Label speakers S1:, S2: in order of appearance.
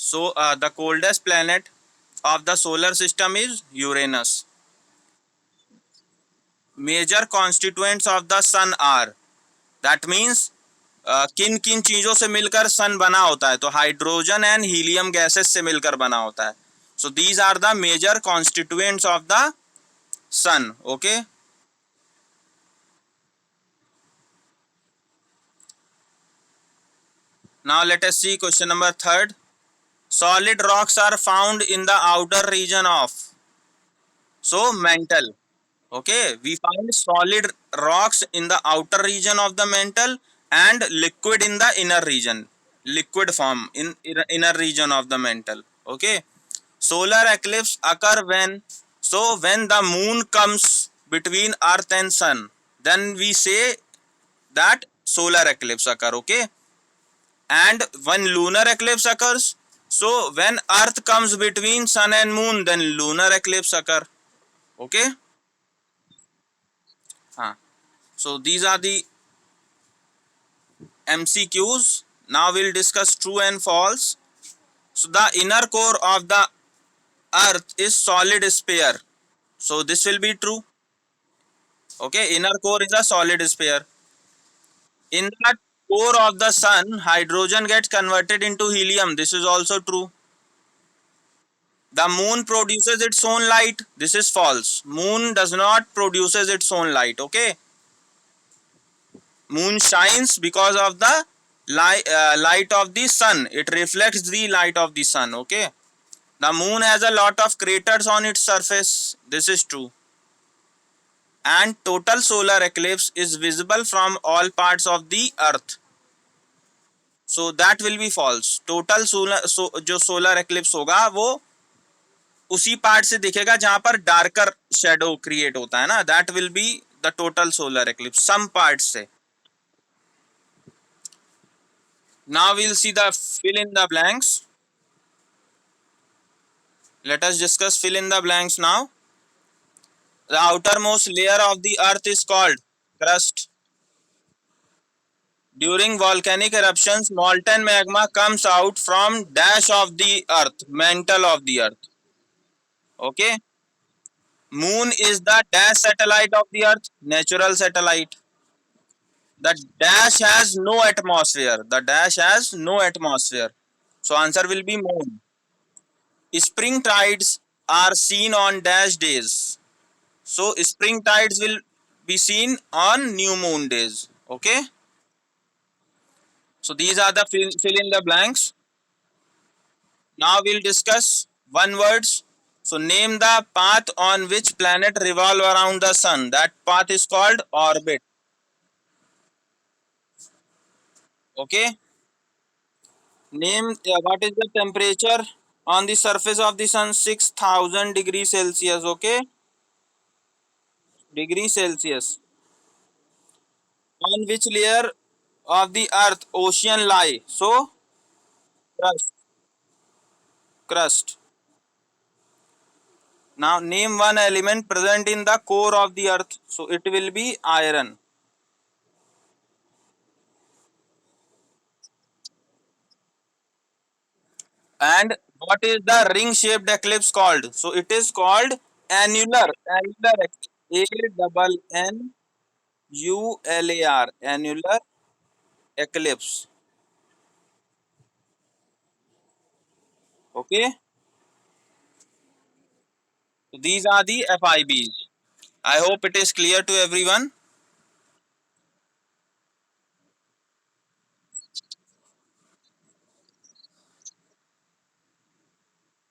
S1: So the coldest planet of the solar system is Uranus. Major constituents of the sun are, that means किन किन चीजों से मिलकर सन बना होता है, तो हाइड्रोजन एंड हीलियम गैसेस से मिलकर बना होता है. So these are the major constituents of the sun. Okay, now let us see question number third. Solid rocks are found in the outer region of, so mantle. Okay, we find solid rocks in the outer region of the mantle and liquid in the inner region, liquid form in inner region of the mantle. Okay, solar eclipse occur when, so when the moon comes between earth and sun, then we say that solar eclipse occur. Okay, and when lunar eclipse occurs, so when earth comes between sun and moon, then lunar eclipse occur. Okay, so these are the MCQs. Now we'll discuss true and false. So the inner core of the earth is solid sphere, so this will be true. Okay, inner core is a solid sphere. In the core of the sun, hydrogen gets converted into helium, this is also true. The moon produces its own light, this is false. Moon does not produces its own light. Okay, moon shines because of the light of the sun, it reflects the light of the sun. Okay, the moon has a lot of craters on its surface, this is true. And total solar eclipse is visible from all parts of the earth, so that will be false. Total solar जो solar eclipse होगा वो उसी part से दिखेगा जहां पर darker shadow create होता है ना, that will be the total solar eclipse, some part से. Now will see the fill in the blanks. Let us discuss fill in the blanks now. The outermost layer of the earth is called crust. During volcanic eruptions, molten magma comes out from dash of the earth, mantle of the earth. Okay. Moon is the dash satellite of the earth, natural satellite. The dash has no atmosphere. The dash has no atmosphere. So answer will be moon. Spring tides are seen on dash days. So spring tides will be seen on new moon days. Okay. So these are the fill in the blanks. Now we'll discuss one words. So name the path on which planet revolve around the sun. That path is called orbit. Okay. Name what is the temperature on the surface of the sun? 6000 degrees Celsius. Okay. Degree Celsius. On which layer of the earth ocean lie? So crust. Crust. Now name one element present in the core of the earth. So it will be iron. And what is the ring shaped eclipse called? So it is called annular. Annular eclipse. ANNULAR. Annular eclipse. Okay. So these are the FIBs. I hope it is clear to everyone.